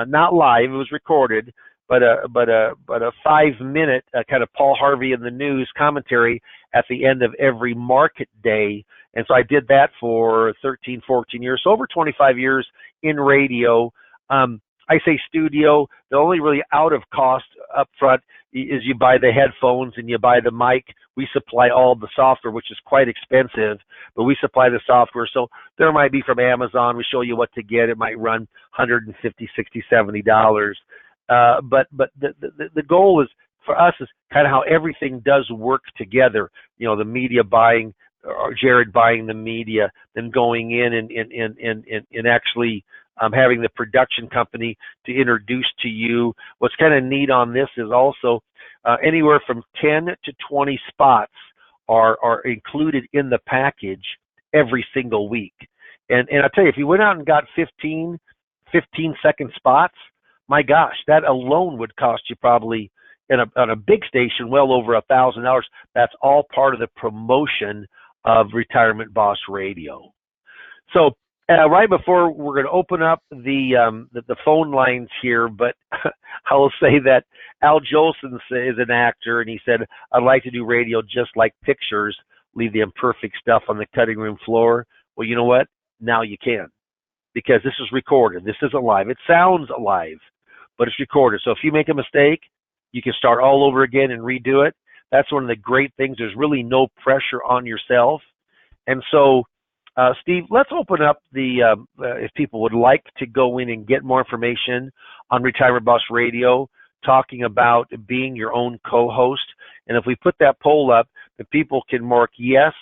not live, it was recorded, a 5 minute kind of Paul Harvey in the news commentary at the end of every market day. And so I did that for 13, 14 years, so over 25 years in radio. I say studio. The only really out of cost up front is you buy the headphones and you buy the mic. We supply all the software, which is quite expensive, but we supply the software. So there might be from Amazon. We show you what to get. It might run $150, $60, $70. But the goal is for us is kind of how everything does work together. You know, the media buying, or Jared buying the media, then going in and actually having the production company to introduce to you. What's kind of neat on this is also anywhere from 10 to 20 spots are included in the package every single week. And I tell you, if you went out and got 15-second spots, my gosh, that alone would cost you probably on a big station well over $1,000. That's all part of the promotion of Retirement Boss Radio. So right before we're going to open up the phone lines here, but I will say that Al Jolson is an actor, and he said, "I'd like to do radio just like pictures, leave the imperfect stuff on the cutting room floor." Well, you know what? Now you can, because this is recorded. This isn't live. It sounds alive, but it's recorded. So if you make a mistake, you can start all over again and redo it. That's one of the great things. There's really no pressure on yourself. And so, Steve, let's open up if people would like to go in and get more information on Retirement Boss Radio, talking about being your own co-host. And if we put that poll up, the people can mark yes,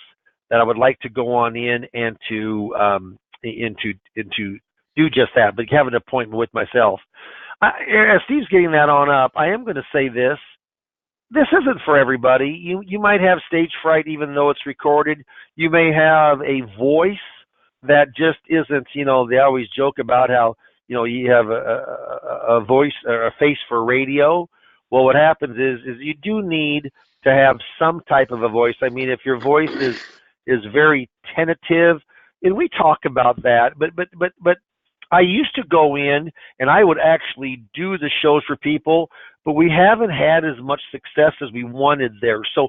that I would like to go on in and to do just that, but have an appointment with myself. As Steve's getting that on up, I am going to say this. This isn't for everybody. You might have stage fright even though it's recorded. You may have a voice that just isn't, they always joke about how, you have a voice or a face for radio. Well, what happens is you do need to have some type of a voice. I mean, if your voice is very tentative, and we talk about that, but I used to go in and I would actually do the shows for people, but we haven't had as much success as we wanted there. So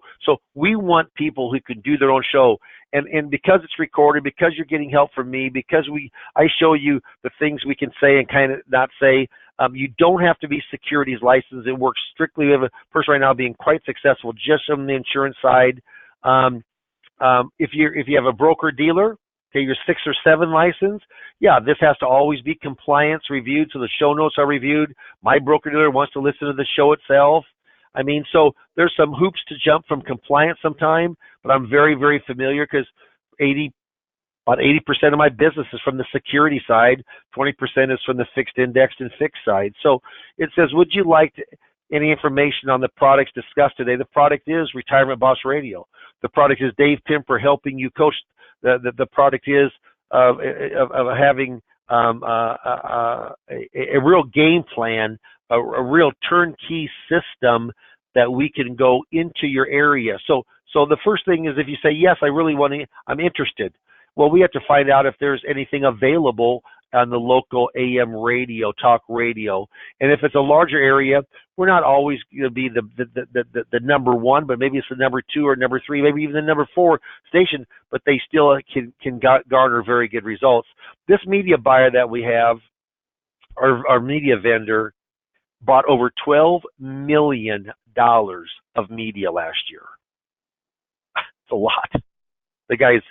we want people who can do their own show. And because it's recorded, because you're getting help from me, because I show you the things we can say and kind of not say, you don't have to be securities licensed. It works strictly. We have a person right now being quite successful just on the insurance side. If you have a broker dealer, okay, you're 6 or 7 licensed. Yeah, this has to always be compliance reviewed, so the show notes are reviewed. My broker dealer wants to listen to the show itself. I mean, so there's some hoops to jump from compliance sometime, but I'm very, very familiar because about 80% of my business is from the security side, 20% is from the fixed indexed and fixed side. So it says, would you like any information on the products discussed today? The product is Retirement Boss Radio. The product is Dave Pimper helping you coach. The product is of having a real game plan, a real turnkey system that we can go into your area. So the first thing is, if you say, yes, I really want to, I'm interested. Well, we have to find out if there's anything available on the local AM radio, talk radio. And if it's a larger area, we're not always going to be the number one, but maybe it's the number 2 or number 3, maybe even the number 4 station, but they still can garner very good results. This media buyer that we have, our media vendor, bought over $12 million of media last year. It's a lot. The guy's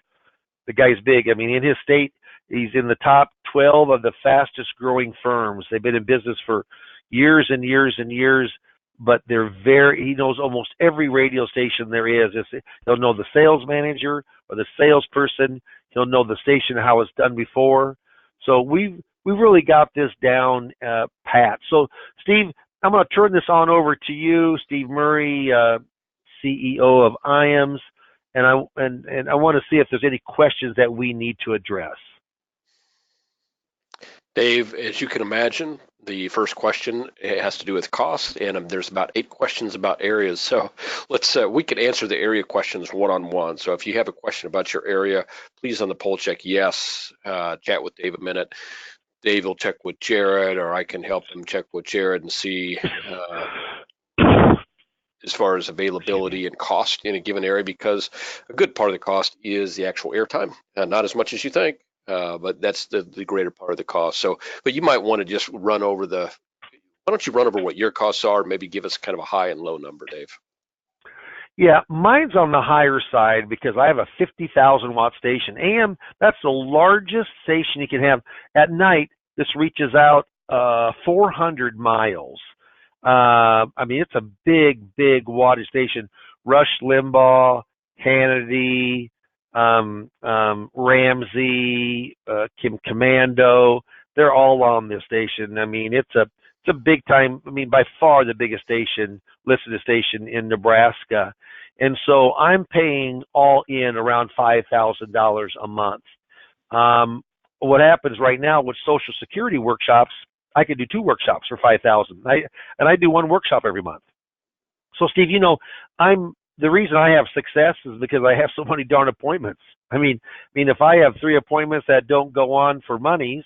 big. I mean, in his state, he's in the top 12 of the fastest growing firms. They've been in business for years and years and years, but he knows almost every radio station there is. He'll know the sales manager or the salesperson. He'll know the station, how it's done before. So we've really got this down pat. So Steve, I'm going to turn this on over to you, Steve Murray, CEO of IAMS, and I want to see if there's any questions that we need to address. Dave, as you can imagine, the first question has to do with cost, and there's about 8 questions about areas. So we can answer the area questions one-on-one. So if you have a question about your area, please on the poll check yes, chat with Dave a minute. Dave will check with Jared, or I can help him check with Jared and see as far as availability and cost in a given area, because a good part of the cost is the actual airtime, not as much as you think, but that's the greater part of the cost. So, but you might want to just run over why don't you run over what your costs are, maybe give us kind of a high and low number, Dave? Yeah, mine's on the higher side because I have a 50,000 watt station. AM, that's the largest station you can have. At night, this reaches out 400 miles. I mean, it's a big, big wattage station. Rush Limbaugh, Hannity, Ramsey, Kim Commando, they're all on this station. I mean, it's a big time. I mean, by far the biggest listening station in Nebraska, and so I'm paying all in around $5,000 a month. What happens right now with Social Security workshops? I could do 2 workshops for $5,000. I do 1 workshop every month. So Steve, the reason I have success is because I have so many darn appointments. I mean, if I have 3 appointments that don't go on for monies,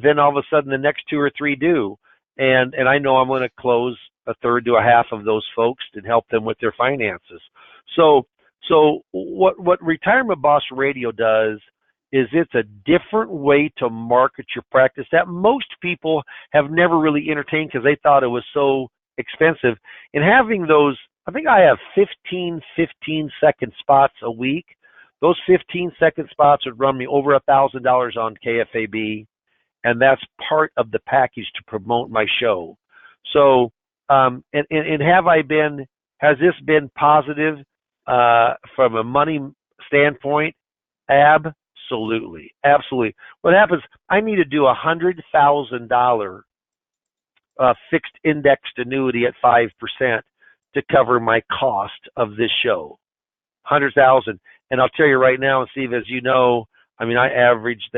then all of a sudden the next 2 or 3 do, and I know I'm going to close a third to a half of those folks and help them with their finances. So what Retirement Boss Radio does is it's a different way to market your practice that most people have never really entertained because they thought it was so expensive. And having those, I think I have 15-second spots a week. Those 15-second spots would run me over $1,000 on KFAB, and that's part of the package to promote my show. So, and has this been positive from a money standpoint? Absolutely. What happens, I need to do $100,000 fixed indexed annuity at 5% to cover my cost of this show. 100,000. And I'll tell you right now, Steve, as you know, I mean, I average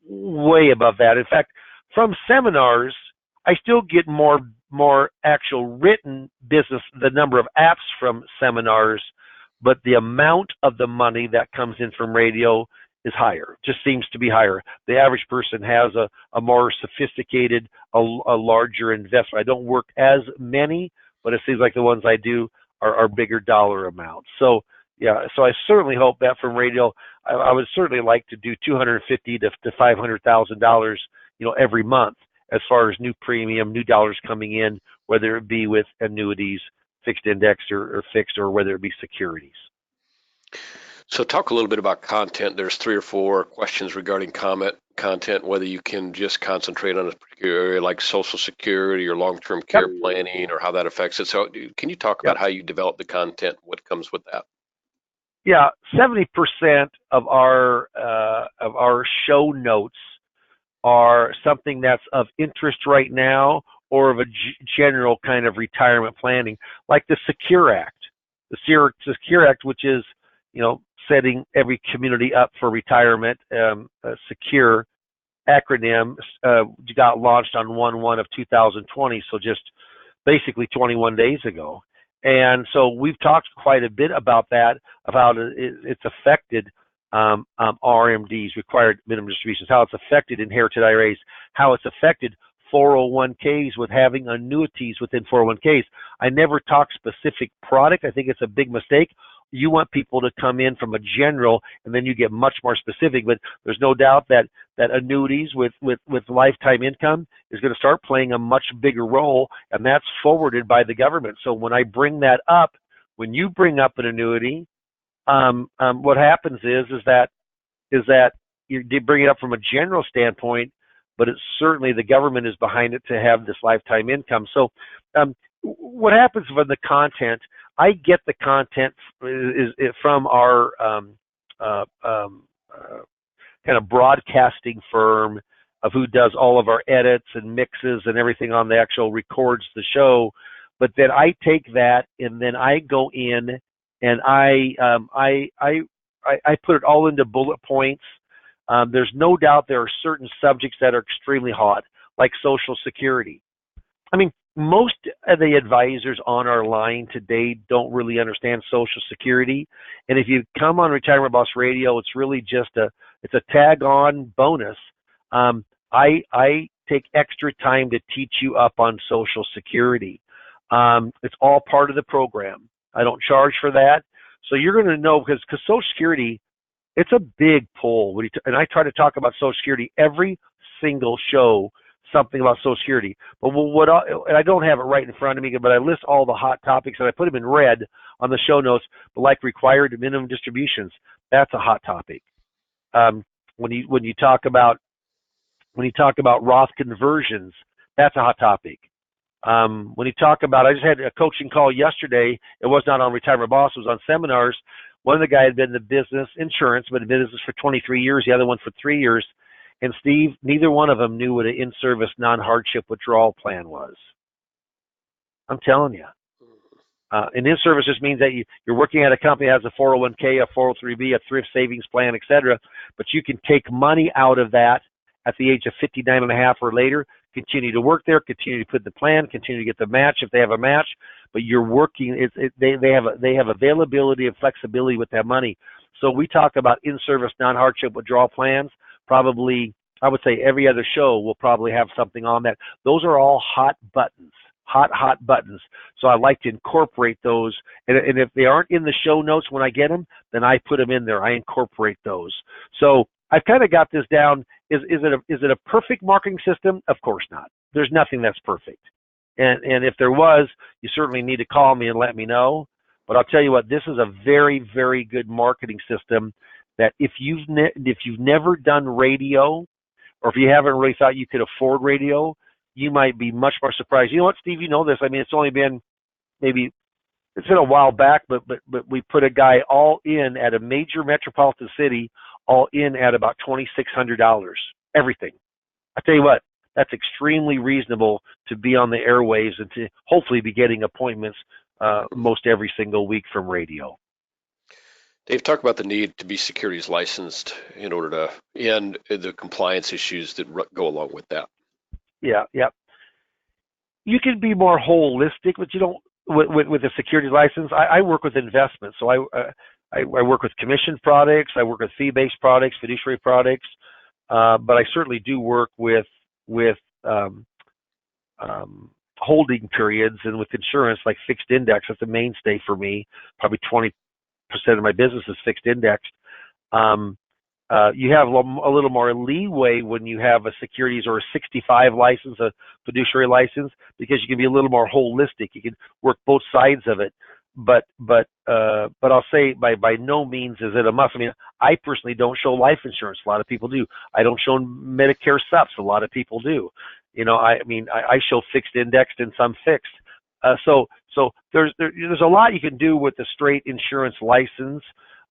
way above that. In fact, from seminars, I still get more actual written business, the number of apps from seminars, but the amount of the money that comes in from radio is higher, just seems to be higher. The average person has a more sophisticated, a larger investment. I don't work as many, but it seems like the ones I do are bigger dollar amounts. So yeah, so I certainly hope that from radio, I would certainly like to do $250,000 to $500,000, every month as far as new premium, new dollars coming in, whether it be with annuities, fixed index or fixed, or whether it be securities. So talk a little bit about content. There's 3 or 4 questions regarding content, whether you can just concentrate on a particular area like Social Security or long-term care planning, or how that affects it. So can you talk about how you develop the content, what comes with that? Yeah, 70% of our show notes are something that's of interest right now, or of a general kind of retirement planning, like the Secure Act. The Secure Act, which is, setting every community up for retirement. Secure acronym got launched on 1/1/2020, so just basically 21 days ago. And so we've talked quite a bit about that, of how it's affected RMDs, required minimum distributions, how it's affected inherited IRAs, how it's affected 401ks with having annuities within 401ks. I never talk specific product. I think it's a big mistake. You want people to come in from a general, and then you get much more specific. But there's no doubt that annuities with lifetime income is going to start playing a much bigger role, and that's forwarded by the government. So when I bring that up, when you bring up an annuity, what happens is that you bring it up from a general standpoint, but it's certainly the government is behind it to have this lifetime income. So what happens with the content? I get the content is from our kind of broadcasting firm of who does all of our edits and mixes and everything on the actual records the show. But then I take that and then I go in and I put it all into bullet points. There's no doubt there are certain subjects that are extremely hot, like Social Security. I mean, most of the advisors on our line today don't really understand Social Security. And if you come on Retirement Boss Radio, it's really just a tag-on bonus I take extra time to teach you up on Social Security. It's all part of the program. I don't charge for that. So you're going to know because Social Security, it's a big pull. And I try to talk about Social Security every single show, something about Social Security. But and I don't have it right in front of me, but I list all the hot topics and I put them in red on the show notes. But like required minimum distributions, that's a hot topic. When you talk about Roth conversions, that's a hot topic. When you talk about, I just had a coaching call yesterday. It was not on Retirement Boss. It was on seminars. One of the guys had been in the business, insurance, but in business for 23 years. The other one for 3 years. And Steve, neither one of them knew what an in-service non-hardship withdrawal plan was. I'm telling you. An in-service just means that you're working at a company that has a 401k, a 403b, a thrift savings plan, etc. But you can take money out of that at the age of 59 and a half or later, continue to work there, continue to put the plan, continue to get the match if they have a match. But you're working. They have availability and flexibility with that money. So we talk about in-service non-hardship withdrawal plans. Probably, I would say every other show will probably have something on that. Those are all hot buttons. Hot buttons. So I like to incorporate those. And if they aren't in the show notes when I get them, then I put them in there. I incorporate those. So I've kind of got this down. Is it a perfect marketing system? Of course not. There's nothing that's perfect. And if there was, you certainly need to call me and let me know. But I'll tell you what, this is a very, very good marketing system that if you've never done radio, or if you haven't really thought you could afford radio, you might be much more surprised. You know what, Steve? You know this. I mean, it's only been it's been a while back, but we put a guy all in at a major metropolitan city, all in at about $2,600. Everything. I tell you what, that's extremely reasonable to be on the airwaves and to hopefully be getting appointments most every single week from radio. Dave, talk about the need to be securities licensed in order to, and the compliance issues that go along with that. Yeah. You can be more holistic, but you don't with a securities license. I work with investments, so I work with commission products. I work with fee-based products, fiduciary products, but I certainly do work with holding periods and with insurance like fixed index. That's a mainstay for me. Probably 20% of my business is fixed indexed. You have a little more leeway when you have a securities or a 65 license, a fiduciary license, because you can be a little more holistic. You can work both sides of it. But I'll say by no means is it a must. I mean, I personally don't show life insurance. A lot of people do. I don't show Medicare subs. A lot of people do. You know, I show fixed indexed and some fixed. So there's a lot you can do with the straight insurance license.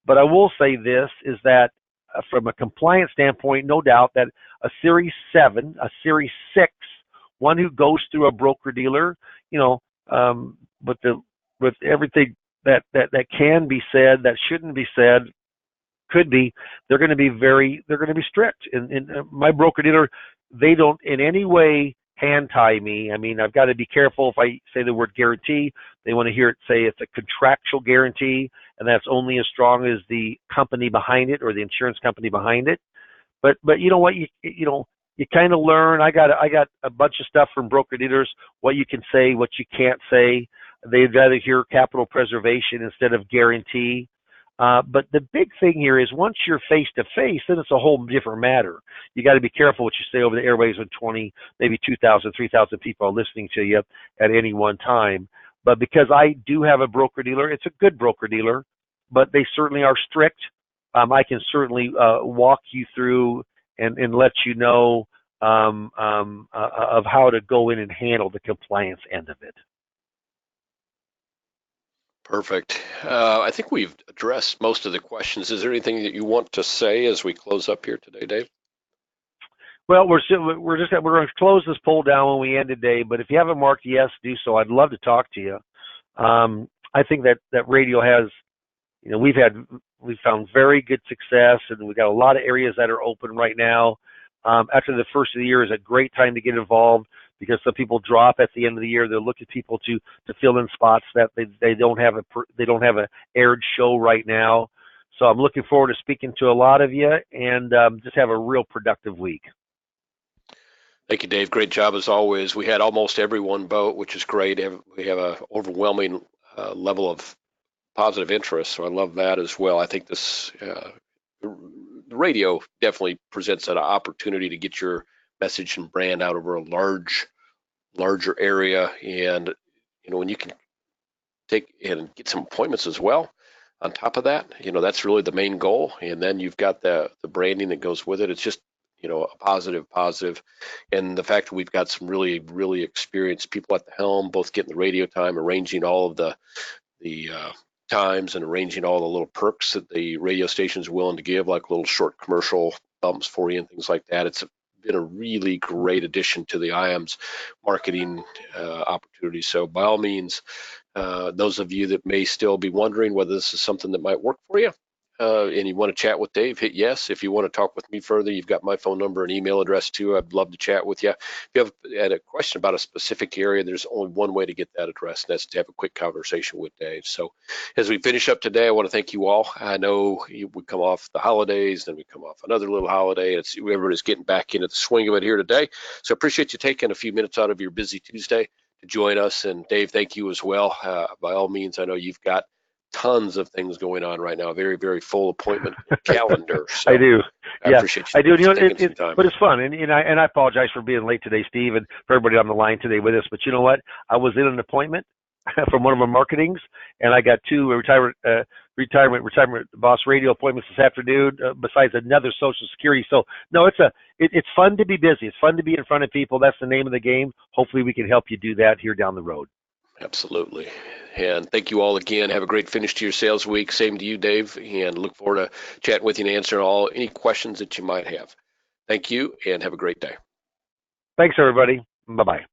But I will say this is that from a compliance standpoint, no doubt that a Series 7, a Series 6, one who goes through a broker dealer, with everything that can be said, that shouldn't be said, could be, they're going to be strict. And my broker dealer, they don't in any way hand tie me. I mean, I've got to be careful if I say the word guarantee. They want to hear it say it's a contractual guarantee, and that's only as strong as the company behind it or the insurance company behind it. But you know what, you kind of learn. I got a bunch of stuff from broker dealers, what you can say, what you can't say. They'd rather hear capital preservation instead of guarantee. But the big thing here is once you're face to face, then it's a whole different matter. You got to be careful what you say over the airwaves when 20, maybe 2,000, 3,000 people are listening to you at any one time. But because I do have a broker dealer, it's a good broker dealer, but they certainly are strict. I can certainly walk you through and let you know of how to go in and handle the compliance end of it. Perfect. I think we've addressed most of the questions. Is there anything that you want to say as we close up here today, Dave? Well, we're going to close this poll down when we end today. But if you haven't marked yes, do so. I'd love to talk to you. I think that radio has, we've found very good success, and we've got a lot of areas that are open right now. After the first of the year is a great time to get involved, because some people drop at the end of the year. They're looking at people to fill in spots that they don't have a aired show right now. So I'm looking forward to speaking to a lot of you, and just have a real productive week. Thank you, Dave. Great job as always. We had almost everyone vote, which is great. We have an overwhelming level of positive interest, so I love that as well. I think the radio definitely presents an opportunity to get your message and brand out over a larger area, and when you can take and get some appointments as well. On top of that, that's really the main goal, and then you've got the branding that goes with it. It's just a positive, and the fact that we've got some really experienced people at the helm, both getting the radio time, arranging all of the times, and arranging all the little perks that the radio station is willing to give, like little short commercial bumps for you and things like that. It's been a really great addition to the IAMS marketing opportunity. So by all means, those of you that may still be wondering whether this is something that might work for you, and you want to chat with Dave, hit yes. If you want to talk with me further, you've got my phone number and email address too. I'd love to chat with you. If you had a question about a specific area, there's only one way to get that addressed, and that's to have a quick conversation with Dave. So as we finish up today, I want to thank you all. I know we come off the holidays, then we come off another little holiday, and everybody's getting back into the swing of it here today. So I appreciate you taking a few minutes out of your busy Tuesday to join us. And Dave, thank you as well. By all means, I know you've got tons of things going on right now, very full appointment calendar. So I do. I appreciate you. I do. Taking some time. But it's fun, and I apologize for being late today, Steve, and for everybody on the line today with us. But you know what? I was in an appointment from one of our marketings, and I got two retirement boss radio appointments this afternoon, besides another Social Security. So no, it's fun to be busy. It's fun to be in front of people. That's the name of the game. Hopefully, we can help you do that here down the road. Absolutely. And thank you all again. Have a great finish to your sales week. Same to you, Dave, and look forward to chatting with you and answering any questions that you might have. Thank you, and have a great day. Thanks, everybody. Bye-bye.